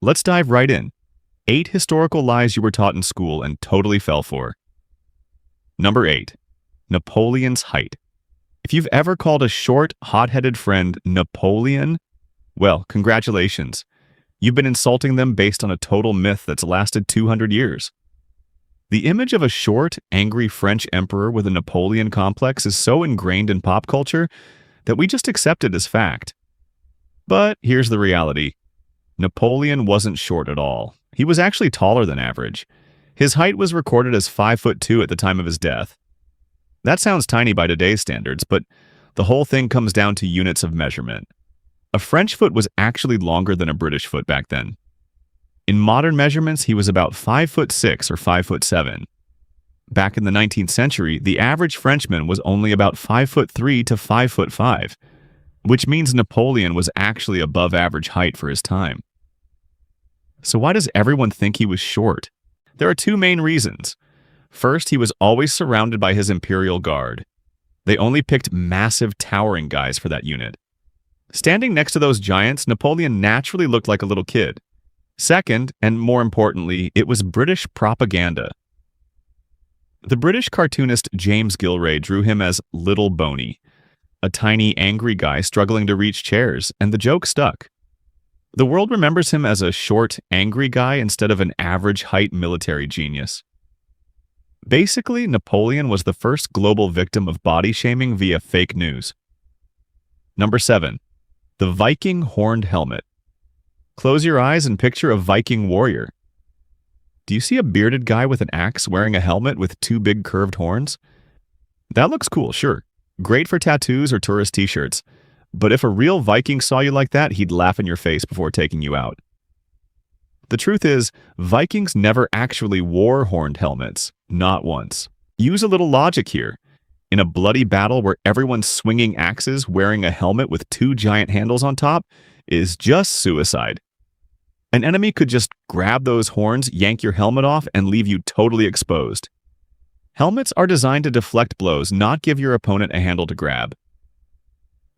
Let's dive right in. 8 historical lies you were taught in school and totally fell for. Number 8. Napoleon's height. If you've ever called a short, hot-headed friend Napoleon, well, congratulations. You've been insulting them based on a total myth that's lasted 200 years. The image of a short, angry French emperor with a Napoleon complex is so ingrained in pop culture that we just accept it as fact. But here's the reality. Napoleon wasn't short at all. He was actually taller than average. His height was recorded as 5'2" at the time of his death. That sounds tiny by today's standards, but the whole thing comes down to units of measurement. A French foot was actually longer than a British foot back then. In modern measurements, he was about 5'6" or 5'7". Back in the 19th century, the average Frenchman was only about 5'3" to 5'5", which means Napoleon was actually above average height for his time. So why does everyone think he was short? There are two main reasons. First, he was always surrounded by his imperial guard. They only picked massive, towering guys for that unit. Standing next to those giants, Napoleon naturally looked like a little kid. Second, and more importantly, it was British propaganda. The British cartoonist James Gillray drew him as Little Boney, a tiny, angry guy struggling to reach chairs, and the joke stuck. The world remembers him as a short, angry guy instead of an average-height military genius. Basically, Napoleon was the first global victim of body shaming via fake news. Number 7. The Viking horned helmet. Close your eyes and picture a Viking warrior. Do you see a bearded guy with an axe wearing a helmet with 2 big curved horns? That looks cool, sure. Great for tattoos or tourist t-shirts. But if a real Viking saw you like that, he'd laugh in your face before taking you out. The truth is, Vikings never actually wore horned helmets. Not once. Use a little logic here. In a bloody battle where everyone's swinging axes wearing a helmet with 2 giant handles on top is just suicide. An enemy could just grab those horns, yank your helmet off, and leave you totally exposed. Helmets are designed to deflect blows, not give your opponent a handle to grab.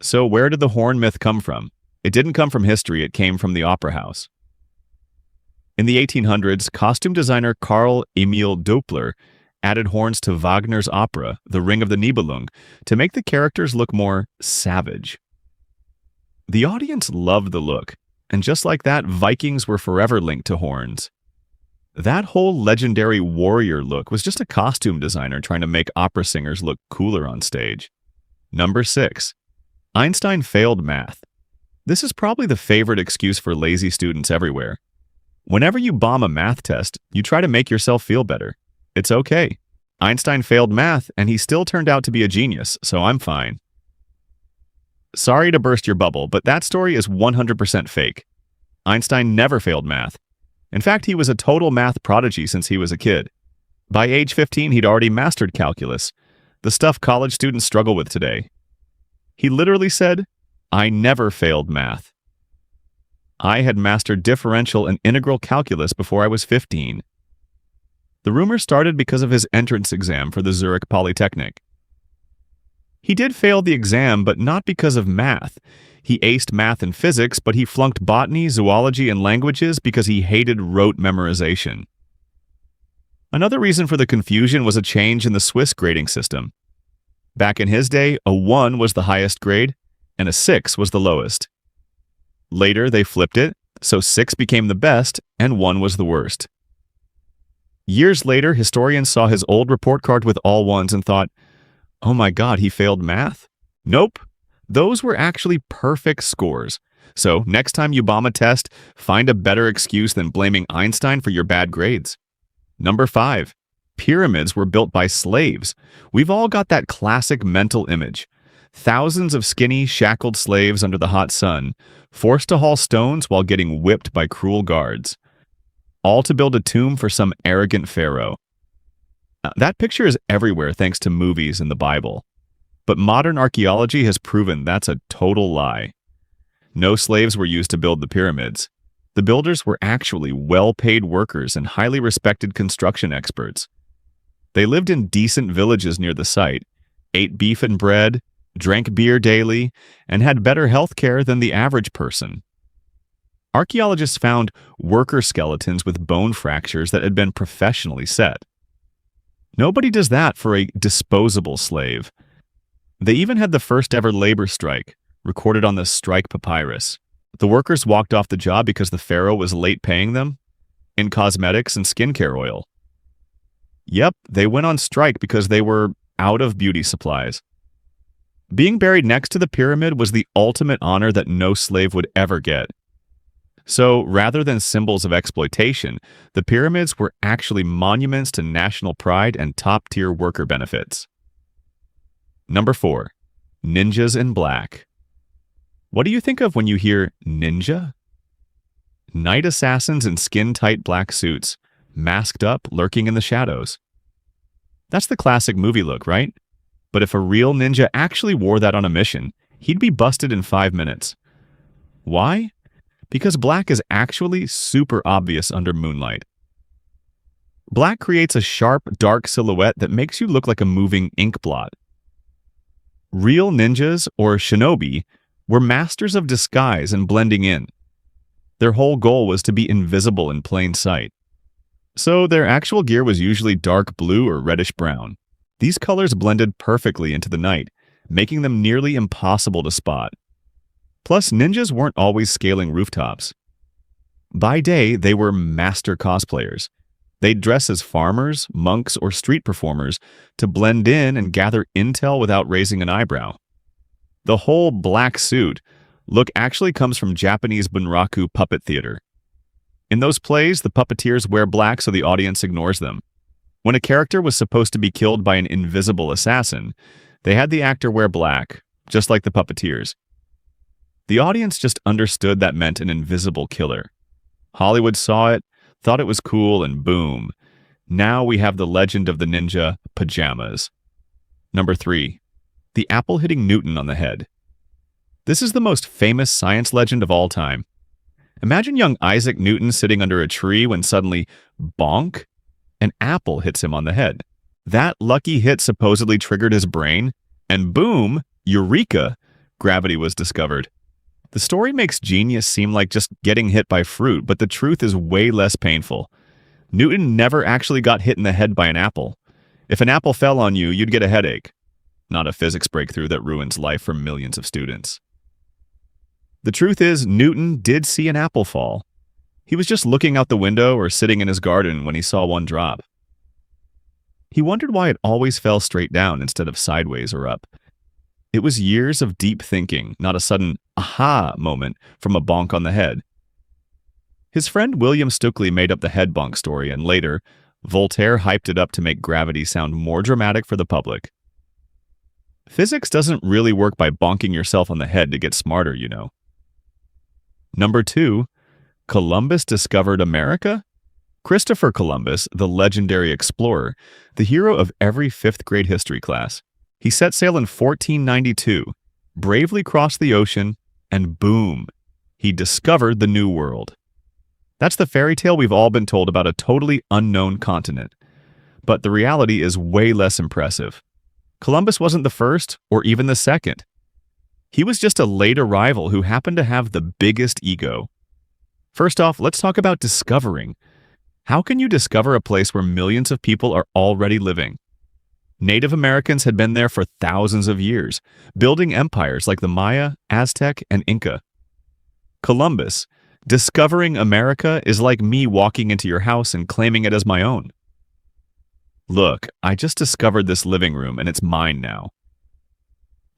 So where did the horn myth come from? It didn't come from history, it came from the opera house. In the 1800s, costume designer Karl Emil Doppler added horns to Wagner's opera, The Ring of the Nibelung, to make the characters look more savage. The audience loved the look, and just like that, Vikings were forever linked to horns. That whole legendary warrior look was just a costume designer trying to make opera singers look cooler on stage. Number 6. Einstein failed math. This is probably the favorite excuse for lazy students everywhere. Whenever you bomb a math test, you try to make yourself feel better. It's okay. Einstein failed math, and he still turned out to be a genius, so I'm fine. Sorry to burst your bubble, but that story is 100% fake. Einstein never failed math. In fact, he was a total math prodigy since he was a kid. By age 15, he'd already mastered calculus, the stuff college students struggle with today. He literally said, "I never failed math. I had mastered differential and integral calculus before I was 15. The rumor started because of his entrance exam for the Zurich Polytechnic. He did fail the exam, but not because of math. He aced math and physics, but he flunked botany, zoology, and languages because he hated rote memorization. Another reason for the confusion was a change in the Swiss grading system. Back in his day, a 1 was the highest grade, and a 6 was the lowest. Later, they flipped it, so 6 became the best, and 1 was the worst. Years later, historians saw his old report card with all 1s and thought, "Oh my God, he failed math?" Nope. Those were actually perfect scores. So next time you bomb a test, find a better excuse than blaming Einstein for your bad grades. Number 5. Pyramids were built by slaves. We've all got that classic mental image. Thousands of skinny, shackled slaves under the hot sun, forced to haul stones while getting whipped by cruel guards. All to build a tomb for some arrogant pharaoh. That picture is everywhere thanks to movies and the Bible. But modern archaeology has proven that's a total lie. No slaves were used to build the pyramids. The builders were actually well-paid workers and highly respected construction experts. They lived in decent villages near the site, ate beef and bread, drank beer daily, and had better health care than the average person. Archaeologists found worker skeletons with bone fractures that had been professionally set. Nobody does that for a disposable slave. They even had the first ever labor strike, recorded on the strike papyrus. The workers walked off the job because the pharaoh was late paying them in cosmetics and skincare oil. Yep, they went on strike because they were out of beauty supplies. Being buried next to the pyramid was the ultimate honor that no slave would ever get. So, rather than symbols of exploitation, the pyramids were actually monuments to national pride and top-tier worker benefits. Number 4. Ninjas in black. What do you think of when you hear ninja? Night assassins in skin-tight black suits, masked up, lurking in the shadows. That's the classic movie look, right? But if a real ninja actually wore that on a mission, he'd be busted in 5 minutes. Why? Because black is actually super obvious under moonlight. Black creates a sharp, dark silhouette that makes you look like a moving ink blot. Real ninjas, or shinobi, were masters of disguise and blending in. Their whole goal was to be invisible in plain sight. So their actual gear was usually dark blue or reddish brown. These colors blended perfectly into the night, making them nearly impossible to spot. Plus, ninjas weren't always scaling rooftops. By day, they were master cosplayers. They'd dress as farmers, monks, or street performers to blend in and gather intel without raising an eyebrow. The whole black suit look actually comes from Japanese bunraku puppet theater. In those plays, the puppeteers wear black so the audience ignores them. When a character was supposed to be killed by an invisible assassin, they had the actor wear black, just like the puppeteers. The audience just understood that meant an invisible killer. Hollywood saw it, thought it was cool, and boom. Now we have the legend of the ninja pajamas. Number 3. The apple hitting Newton on the head. This is the most famous science legend of all time. Imagine young Isaac Newton sitting under a tree when suddenly, bonk, an apple hits him on the head. That lucky hit supposedly triggered his brain, and boom, eureka, gravity was discovered. The story makes genius seem like just getting hit by fruit, but the truth is way less painful. Newton never actually got hit in the head by an apple. If an apple fell on you, you'd get a headache. Not a physics breakthrough that ruins life for millions of students. The truth is, Newton did see an apple fall. He was just looking out the window or sitting in his garden when he saw one drop. He wondered why it always fell straight down instead of sideways or up. It was years of deep thinking, not a sudden aha moment from a bonk on the head. His friend William Stukeley made up the head bonk story, and later, Voltaire hyped it up to make gravity sound more dramatic for the public. Physics doesn't really work by bonking yourself on the head to get smarter, you know. Number 2, Columbus discovered America? Christopher Columbus, the legendary explorer, the hero of every 5th grade history class. He set sail in 1492, bravely crossed the ocean, and boom, he discovered the New World. That's the fairy tale we've all been told about a totally unknown continent. But the reality is way less impressive. Columbus wasn't the first, or even the second. He was just a late arrival who happened to have the biggest ego. First off, let's talk about discovering. How can you discover a place where millions of people are already living? Native Americans had been there for thousands of years, building empires like the Maya, Aztec, and Inca. Columbus, discovering America is like me walking into your house and claiming it as my own. Look, I just discovered this living room and it's mine now.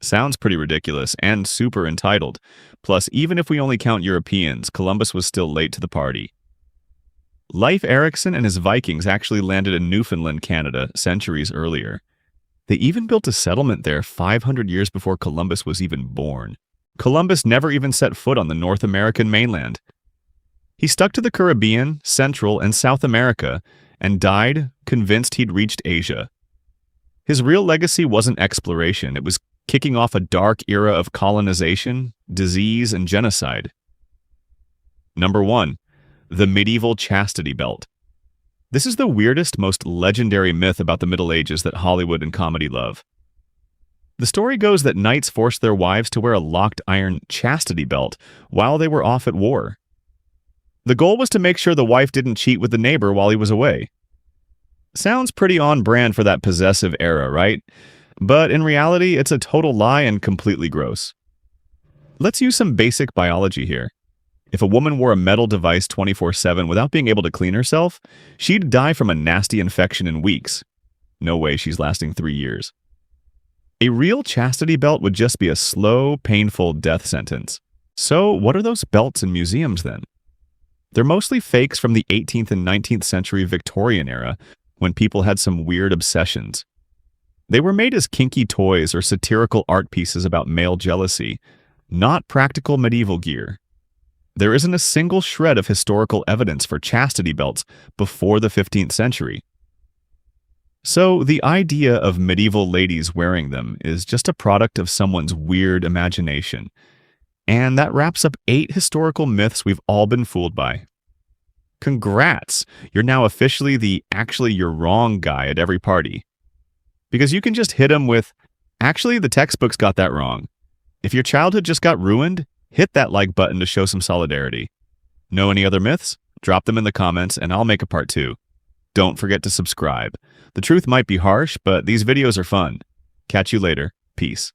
Sounds pretty ridiculous and super entitled. Plus, even if we only count Europeans, Columbus was still late to the party. Leif Erikson and his Vikings actually landed in Newfoundland, Canada, centuries earlier. They even built a settlement there 500 years before Columbus was even born. Columbus never even set foot on the North American mainland. He stuck to the Caribbean, Central, and South America, and died convinced he'd reached Asia. His real legacy wasn't exploration, it was kicking off a dark era of colonization, disease, and genocide. Number 1. The medieval chastity belt. This is the weirdest, most legendary myth about the Middle Ages that Hollywood and comedy love. The story goes that knights forced their wives to wear a locked iron chastity belt while they were off at war. The goal was to make sure the wife didn't cheat with the neighbor while he was away. Sounds pretty on brand for that possessive era, right? But in reality, it's a total lie and completely gross. Let's use some basic biology here. If a woman wore a metal device 24/7 without being able to clean herself, she'd die from a nasty infection in weeks. No way she's lasting 3 years. A real chastity belt would just be a slow, painful death sentence. So, what are those belts in museums then? They're mostly fakes from the 18th and 19th century Victorian era, when people had some weird obsessions. They were made as kinky toys or satirical art pieces about male jealousy, not practical medieval gear. There isn't a single shred of historical evidence for chastity belts before the 15th century. So the idea of medieval ladies wearing them is just a product of someone's weird imagination. And that wraps up 8 historical myths we've all been fooled by. Congrats! You're now officially the "actually you're wrong" guy at every party. Because you can just hit them with, "Actually, the textbooks got that wrong." If your childhood just got ruined, hit that like button to show some solidarity. Know any other myths? Drop them in the comments and I'll make a part 2. Don't forget to subscribe. The truth might be harsh, but these videos are fun. Catch you later. Peace.